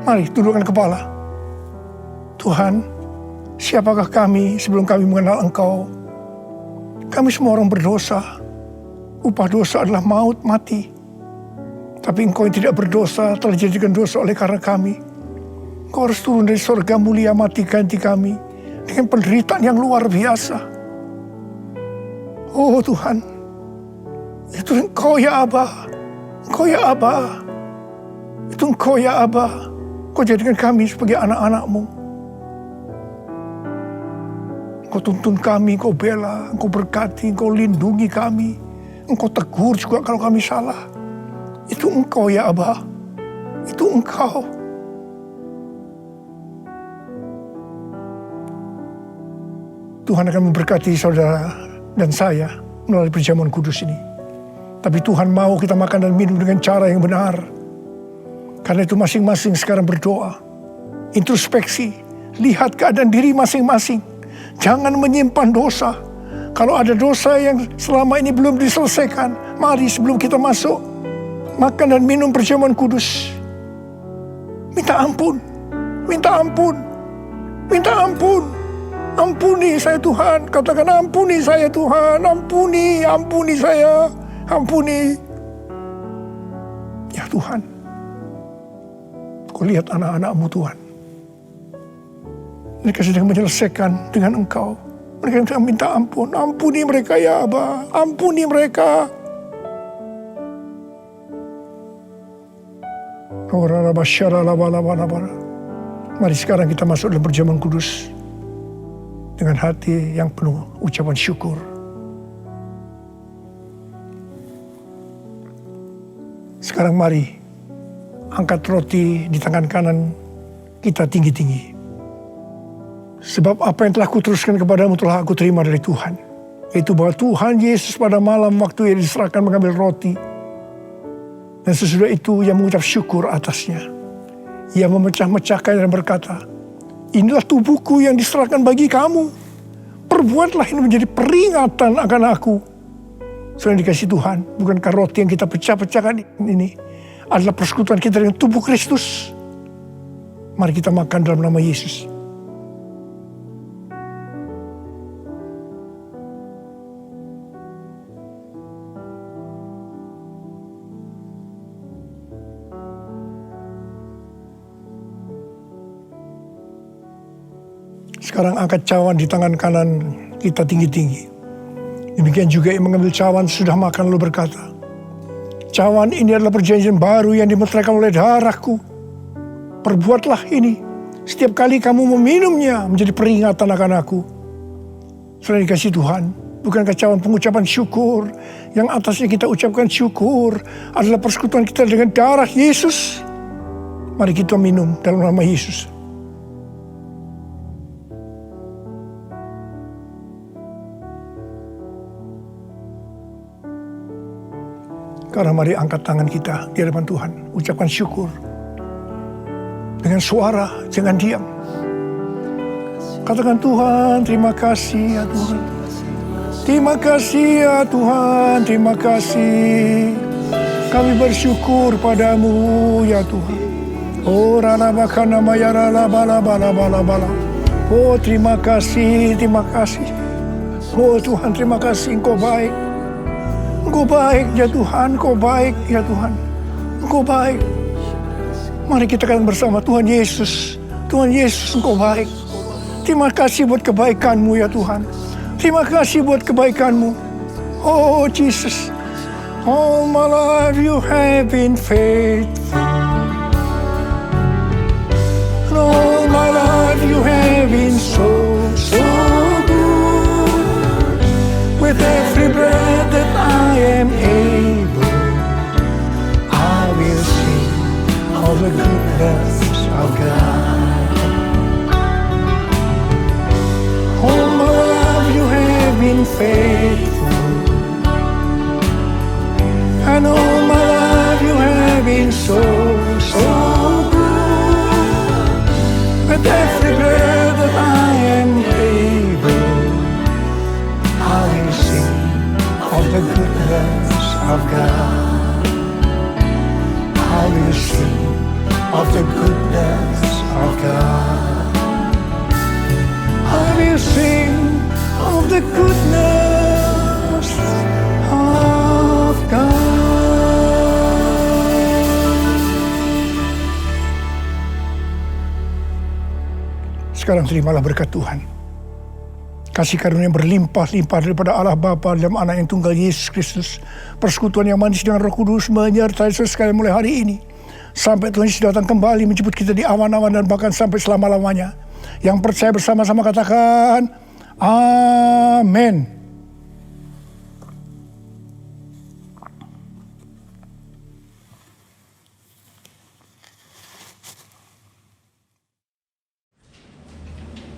Mari tundukkan kepala. Tuhan, siapakah kami sebelum kami mengenal Engkau? Kami semua orang berdosa. Upah dosa adalah maut, mati. Tapi Engkau yang tidak berdosa telah dijadikan dosa oleh karena kami. Engkau harus turun dari surga mulia, mati ganti kami dengan penderitaan yang luar biasa. Oh Tuhan, itu Engkau ya Aba, Engkau ya Aba, itu Engkau ya Aba. Engkau jadikan kami sebagai anak-anak-Mu. Engkau tuntun kami, Engkau bela, Engkau berkati, Engkau lindungi kami. Engkau tegur juga kalau kami salah. Itu Engkau ya Aba, itu Engkau. Tuhan akan memberkati saudara dan saya melalui perjamuan kudus ini. Tapi Tuhan mau kita makan dan minum dengan cara yang benar. Karena itu masing-masing sekarang berdoa. Introspeksi, lihat keadaan diri masing-masing. Jangan menyimpan dosa. Kalau ada dosa yang selama ini belum diselesaikan, mari sebelum kita masuk makan dan minum perjamuan kudus, minta ampun, minta ampun, minta ampun. Ampuni saya Tuhan, katakan ampuni saya Tuhan, ampuni, ampuni saya, ampuni. Ya Tuhan, Kau lihat anak-anak-Mu Tuhan. Mereka sedang menyelesaikan dengan Engkau. Mereka sedang minta ampun, ampuni mereka ya Aba, ampuni mereka. Mari sekarang kita masuk dalam perjamuan kudus dengan hati yang penuh ucapan syukur. Sekarang mari angkat roti di tangan kanan kita tinggi-tinggi. Sebab apa yang telah kuteruskan kepadamu telah aku terima dari Tuhan. Yaitu bahwa Tuhan Yesus pada malam waktu ia diserahkan mengambil roti. Dan sesudah itu ia mengucap syukur atasnya. Ia memecah-mecahkan dan berkata, inilah tubuhku yang diserahkan bagi kamu. Perbuatlah ini menjadi peringatan akan aku. Selain dikasih Tuhan, bukankah roti yang kita pecah-pecahkan ini adalah persekutuan kita dengan tubuh Kristus? Mari kita makan dalam nama Yesus. Sekarang angkat cawan di tangan kanan kita tinggi-tinggi. Demikian juga yang mengambil cawan sudah makan lalu berkata, cawan ini adalah perjanjian baru yang dimeteraikan oleh darahku. Perbuatlah ini setiap kali kamu meminumnya menjadi peringatan akan aku. Selain dikasih Tuhan, bukankah cawan pengucapan syukur yang atasnya kita ucapkan syukur adalah persekutuan kita dengan darah Yesus? Mari kita minum dalam nama Yesus. Karena mari angkat tangan kita di hadapan Tuhan. Ucapkan syukur. Dengan suara, jangan diam. Katakan Tuhan, terima kasih ya Tuhan. Terima kasih ya Tuhan, terima kasih. Kami bersyukur padamu ya Tuhan. Oh rana bakana maya rala bala bala bala bala. Oh terima kasih, terima kasih. Oh Tuhan, terima kasih, Engkau baik. Engkau baik ya Tuhan, Engkau baik ya Tuhan. Engkau baik. Mari kita katakan bersama, Tuhan Yesus. Tuhan Yesus, Engkau baik. Terima kasih buat kebaikan-Mu ya Tuhan. Terima kasih buat kebaikan-Mu. Oh Jesus. All my life you have been faithful. All my life you have been so good. With every breath that I am able, I will sing all the goodness of God. All my life you have been faithful, and all my life you have been so good. With every breath that I am able, I will sing of the goodness of God. I will sing of the goodness of God. I will sing of the goodness of God. Sekarang terimalah berkat Tuhan. Kasih karunia yang berlimpah-limpah daripada Allah Bapa dalam Anak yang tunggal Yesus Kristus. Persekutuan yang manis dengan Roh Kudus menyertai saudara sekalian mulai hari ini. Sampai Tuhan Yesus datang kembali menjemput kita di awan-awan dan bahkan sampai selama-lamanya. Yang percaya bersama-sama katakan, amin.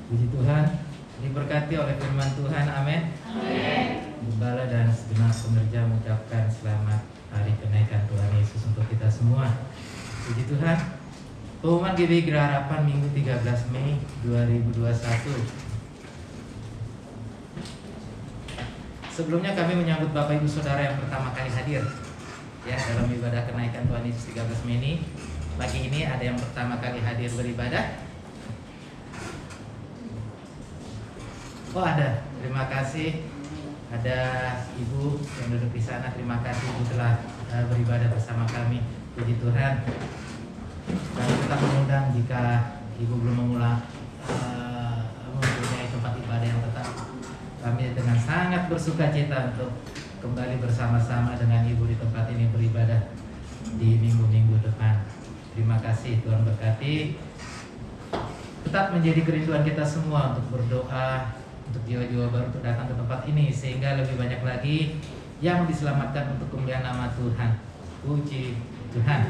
Puji Tuhan, diberkati oleh firman Tuhan, amin. Gembala dan segenap pekerja mengucapkan selamat hari kenaikan Tuhan Yesus untuk kita semua. Puji Tuhan. Pengumuman GBI Gera Harapan Minggu 13 Mei 2021. Sebelumnya kami menyambut Bapak Ibu Saudara yang pertama kali hadir ya dalam ibadah kenaikan Tuhan Yesus 13 Mei ini. Pagi ini ada yang pertama kali hadir beribadah. Oh ada, terima kasih. Ada Ibu yang duduk di sana, terima kasih Ibu telah beribadah bersama kami. Puji Tuhan. Kami tetap mengundang jika Ibu belum memulai mempunyai tempat ibadah yang tetap. Kami dengan sangat bersuka cita untuk kembali bersama-sama dengan Ibu di tempat ini beribadah di minggu-minggu depan. Terima kasih, Tuhan berkati. Tetap menjadi kerinduan kita semua untuk berdoa untuk jiwa-jiwa baru untuk datang ke tempat ini sehingga lebih banyak lagi yang diselamatkan untuk kemuliaan nama Tuhan. Puji Tuhan.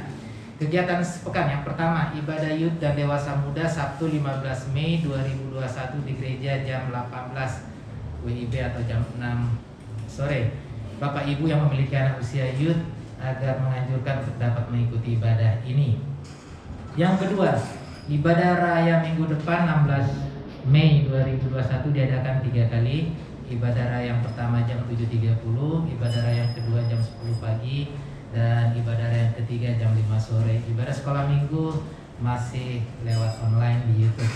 Kegiatan sepekan yang pertama, ibadah youth dan dewasa muda Sabtu 15 Mei 2021 di gereja jam 18 WIB atau jam 6 sore. Bapak Ibu yang memiliki anak usia youth agar menganjurkan untuk dapat mengikuti ibadah ini. Yang kedua, ibadah raya minggu depan 16 Mei 2021 diadakan 3 kali. Ibadah raya yang pertama jam 7.30, ibadah raya yang kedua jam 10 pagi, dan ibadah raya yang ketiga jam 5 sore. Ibadah sekolah minggu masih lewat online di YouTube.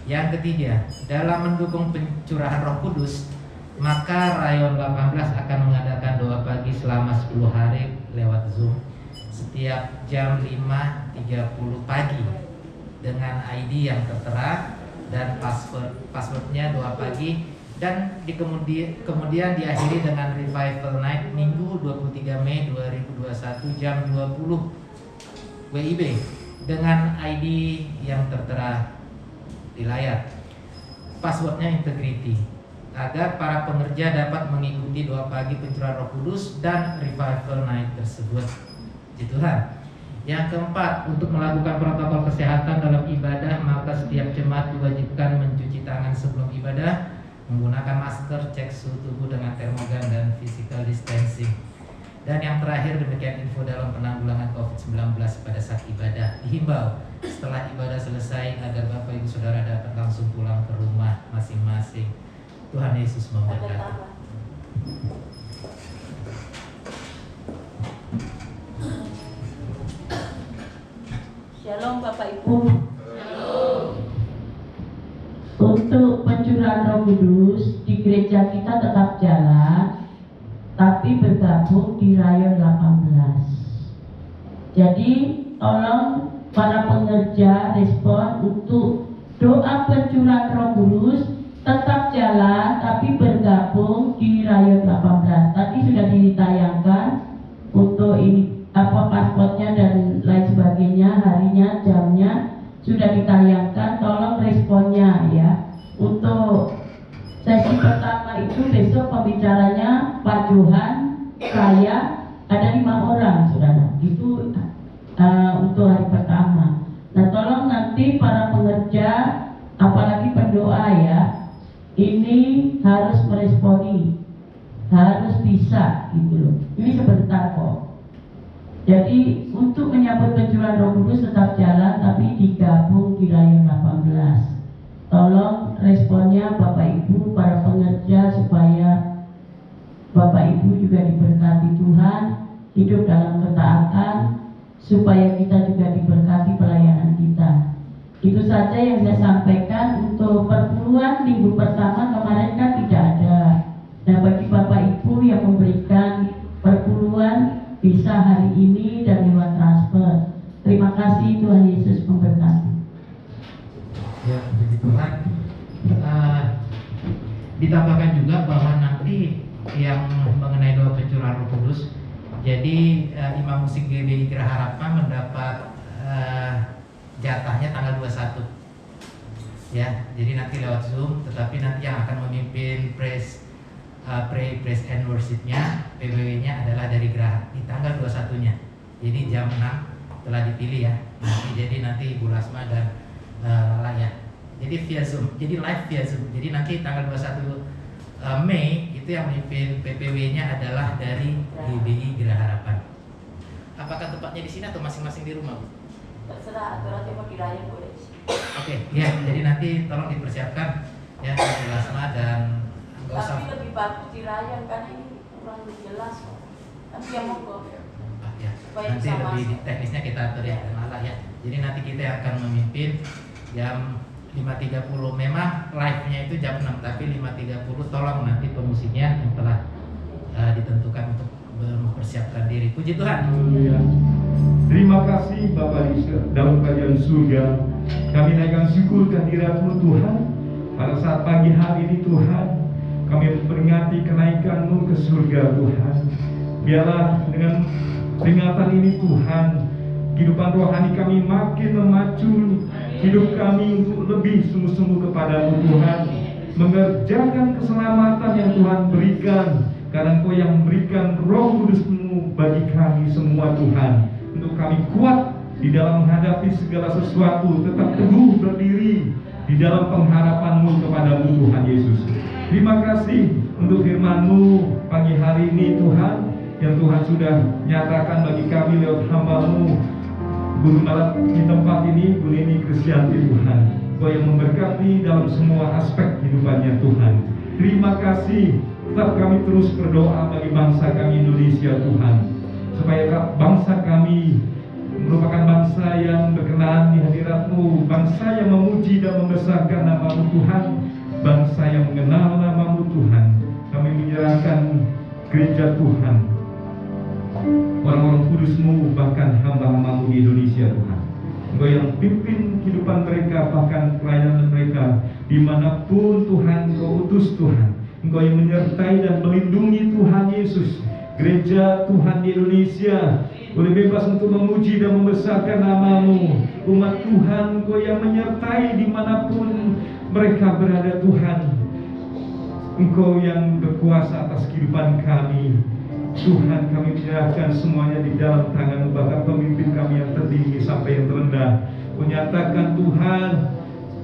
Yang ketiga, dalam mendukung pencurahan Roh Kudus, maka Rayon 18 akan mengadakan doa pagi selama 10 hari lewat Zoom setiap jam 5.30 pagi dengan ID yang tertera dan passwordnya doa pagi, dan kemudian diakhiri dengan Revival Night Minggu 23 Mei 2021 jam 20 WIB dengan ID yang tertera di layar. Passwordnya integrity agar para pengerja dapat mengikuti doa pagi pencurahan Roh Kudus dan Revival Night tersebut. Puji Tuhan. Yang keempat, untuk melakukan protokol kesehatan dalam ibadah, maka setiap jemaat diwajibkan mencuci tangan sebelum ibadah, menggunakan masker, cek suhu tubuh dengan termogan dan physical distancing. Dan yang terakhir, demikian info dalam penanggulangan COVID-19 pada saat ibadah. Dihimbau setelah ibadah selesai agar Bapak Ibu Saudara dapat langsung pulang ke rumah masing-masing. Tuhan Yesus memberkati. Shalom Bapak Ibu. Untuk pencurahan Roh Kudus di gereja kita tetap jalan, tapi bergabung di Rayon 18. Jadi tolong para pengerja respon untuk doa pencurahan Roh Kudus tetap jalan, tapi bergabung di Rayon 18. Tadi sudah ditayangkan untuk ini pasportnya dan lain sebagainya, harinya, jamnya sudah ditayangkan. Tolong responnya ya. Untuk sesi pertama itu besok pembicaranya Pak Johan, saya, ada 5 orang saudara. Itu untuk hari pertama. Nah tolong nanti para pengerja, apalagi pendoa ya, ini harus meresponi, harus bisa gitu loh. Ini sebentar kok. Jadi untuk menyambut pencurahan Roh Kudus tetap jalan, tapi digabung di Rayon 18. Tolong responnya Bapak Ibu, para pengerja, supaya Bapak Ibu juga diberkati Tuhan, hidup dalam ketaatan, supaya kita juga diberkati pelayanan kita. Itu saja yang saya sampaikan. Untuk perpuluhan minggu pertama kemarin kan tidak ada. Nah bagi Bapak Ibu yang memberikan perpuluhan, bisa hari ini dan lewat transfer. Terima kasih, Tuhan Yesus memberkati. Ya, puji Tuhan. Ditambahkan juga bahwa nanti yang mengenai doa pencurahan Roh Kudus, jadi Imam Musik GBI Geraha Harapan mendapat jatahnya tanggal 21 ya, jadi nanti lewat Zoom, tetapi nanti yang akan memimpin praise and worship-nya, PBW-nya adalah dari Geraha di tanggal 21-nya. Jadi jam 6 telah dipilih ya. Jadi nanti Ibu Lasma dan Lala ya. Jadi via Zoom, jadi live via Zoom. Jadi nanti tanggal 21 Mei itu yang memimpin PPW-nya adalah dari GBI Geraha Harapan. Apakah tempatnya di sini atau masing-masing di rumah, Bu? Terserah, nanti mau dirayain boleh. Oke, ya. Jadi nanti tolong dipersiapkan ya Ibu Lasma dan nggak usah. Tapi lebih bagus dirayain karena ini kurang jelas kok. Tapi ya monggo. Ya. Supaya Nanti bisa lebih masuk. teknisnya kita atur ya, Lala ya. Jadi nanti kita akan memimpin jam 5.30. Memang live-nya itu jam 6, tapi 5.30 tolong nanti pemusiknya yang telah ditentukan untuk mempersiapkan diri. Puji Tuhan. Haleluya. Terima kasih Bapak di dalam kerajaan surga. Kami naikkan syukur kehadirat-Mu Tuhan. Pada saat pagi hari ini Tuhan, kami memperingati kenaikan-Mu ke surga Tuhan. Biarlah dengan peringatan ini Tuhan, kehidupan rohani kami makin memacu, hidup kami untuk lebih sungguh-sungguh kepada-Mu Tuhan, mengerjakan keselamatan yang Tuhan berikan, karena Engkau yang memberikan Roh Kudus-Mu bagi kami semua Tuhan, untuk kami kuat di dalam menghadapi segala sesuatu, tetap teguh berdiri di dalam pengharapan-Mu kepada-Mu Tuhan Yesus. Terima kasih untuk firman-Mu pagi hari ini Tuhan, yang Tuhan sudah nyatakan bagi kami lewat hamba-Mu Guru Malat di tempat ini, Bu Nini Krisyanti Tuhan. Kau yang memberkati dalam semua aspek kehidupannya Tuhan. Terima kasih. Tetap kami terus berdoa bagi bangsa kami Indonesia Tuhan, supaya bangsa kami merupakan bangsa yang berkenan di hadirat-Mu, bangsa yang memuji dan membesarkan nama-Mu Tuhan, bangsa yang mengenal nama-Mu Tuhan. Kami menyerahkan gereja Tuhan, orang-orang kudus-Mu, bahkan hamba-hamba-Mu di Indonesia Tuhan. Engkau yang pimpin kehidupan mereka, bahkan pelayanan mereka dimanapun Tuhan Engkau utus Tuhan. Engkau yang menyertai dan melindungi Tuhan Yesus. Gereja Tuhan di Indonesia boleh bebas untuk memuji dan membesarkan nama-Mu. Umat Tuhan Engkau yang menyertai dimanapun mereka berada Tuhan. Engkau yang berkuasa atas kehidupan kami Tuhan. Kami menyerahkan semuanya di dalam tangan-Mu, bahkan pemimpin kami yang tertinggi sampai yang terendah. Menyatakan Tuhan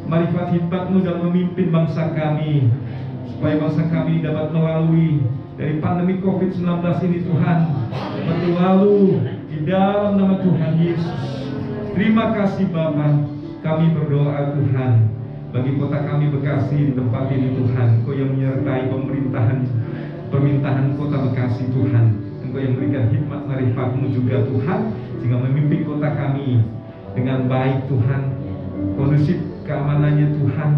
marifat hikmat-Mu dan memimpin bangsa kami, supaya bangsa kami dapat melalui dari pandemi COVID-19 ini Tuhan, dapat lalu di dalam nama Tuhan Yesus. Terima kasih Bapa. Kami berdoa Tuhan bagi kota kami Bekasi di tempat ini Tuhan. Engkau yang menyertai pemerintahan kota Bekasi Tuhan. Engkau yang memberikan hikmat marifat-Mu juga Tuhan, sehingga memimpin kota kami dengan baik Tuhan, kondusif keamanannya Tuhan,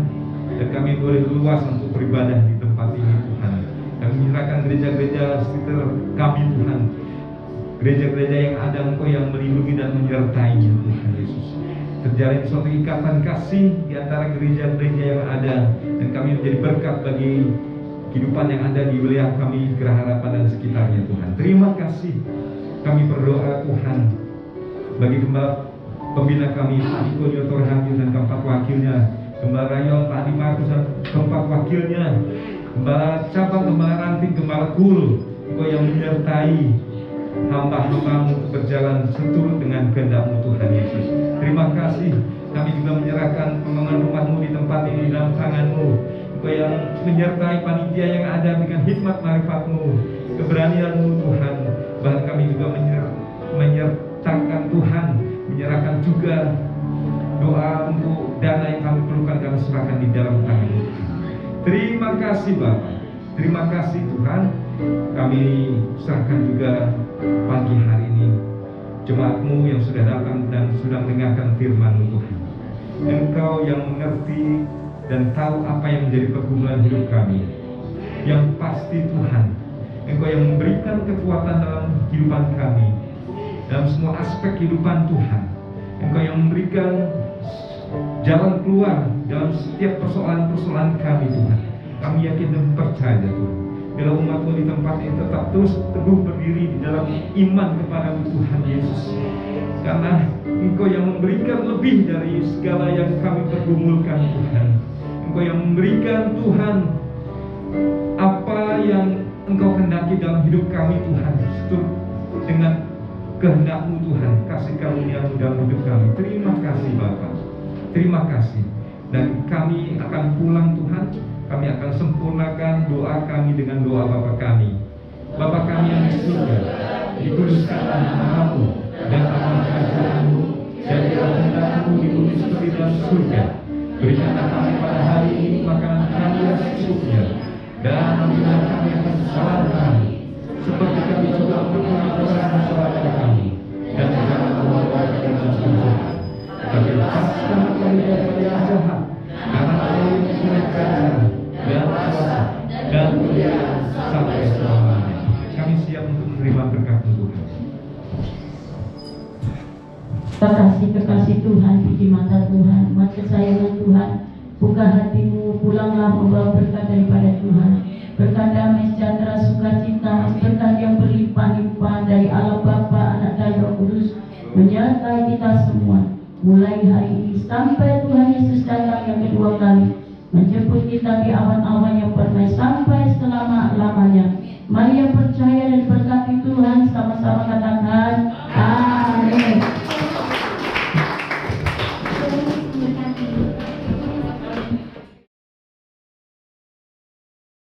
dan kami boleh luas untuk beribadah di tempat ini Tuhan. Kami menyerahkan gereja-gereja sekitar kami Tuhan, gereja-gereja yang ada Engkau yang melindungi dan menyertainya Tuhan Yesus. Terjalin suatu ikatan kasih di antara gereja-gereja yang ada, dan kami menjadi berkat bagi kehidupan yang ada di wilayah kami, Geraha Harapan dan sekitarnya Tuhan. Terima kasih. Kami berdoa Tuhan bagi gembala pembina kami, Pak Niko Nyotor Hamil dan keempat wakilnya, Gembala Rayong, Pak Adi Markus dan keempat wakilnya, Gembala Cabang, Gembala Ranting, Gembala Kul. Engkau yang menyertai hamba-hamba-Mu untuk berjalan seturut dengan kehendak-Mu Tuhan Yesus. Terima kasih. Kami juga menyerahkan pembangunan rumah-Mu di tempat ini dalam tangan-Mu. Engkau yang menyertai panitia yang ada dengan hikmat marifat-Mu, keberanian-Mu Tuhan. Bahkan kami juga menyertakan Tuhan, menyerahkan juga doa untuk dana yang kami perlukan, kami serahkan di dalam tangan-Mu. Terima kasih Bapak. Terima kasih Tuhan. Kami serahkan juga pagi hari ini jemaat-Mu yang sudah datang dan sudah mendengarkan firman-Mu Tuhan. Engkau yang mengerti dan tahu apa yang menjadi pergumulan hidup kami. Yang pasti Tuhan, Engkau yang memberikan kekuatan dalam kehidupan kami, dalam semua aspek kehidupan Tuhan. Engkau yang memberikan jalan keluar dalam setiap persoalan-persoalan kami Tuhan. Kami yakin dan percaya Tuhan, bila umat-Mu di tempat ini tetap terus teguh berdiri di dalam iman kepada Tuhan Yesus, karena Engkau yang memberikan lebih dari segala yang kami pergumulkan Tuhan. Engkau yang memberikan Tuhan apa yang Engkau kehendaki dalam hidup kami Tuhan, dengan kehendak-Mu Tuhan, kasih karunia-Mu dalam hidup kami. Terima kasih Bapa, terima kasih. Dan kami akan pulang Tuhan, kami akan sempurnakan doa kami dengan doa Bapa kami. Bapa kami yang di surga, dikuduskanlah nama-Mu, datanglah kerajaan-Mu, jadilah kehendak-Mu di bumi seperti dalam surga. Berikanlah kami pada hari ini makanan kami yang secukupnya, dan ampunilah kami akan kesalahan kami, seperti kami juga mengampuni orang yang salah pada kami, dan jangan membawa kami ke dalam pencobaan, tetapi lepaskanlah kami daripada yang jahat, karena Engkau yang mempunyai kerajaan dan kuasa dan kemuliaan sampai selamanya. Kami siap untuk menerima berkat-Mu Tuhan. Kekasih Tuhan, puji mata Tuhan, mata kesayangan Tuhan, buka hatimu, pulanglah membawa berkat daripada Tuhan, berkat damai sejahtera sukacita, berkat yang berlimpah-limpah dari Allah Bapa, Anak dan Roh Kudus menyertai kita semua, mulai hari ini sampai Tuhan Yesus datang yang kedua kali menjemput kita di awan-awan yang permai sampai selama-lamanya. Mari yang percaya dan berkati Tuhan sama-sama kata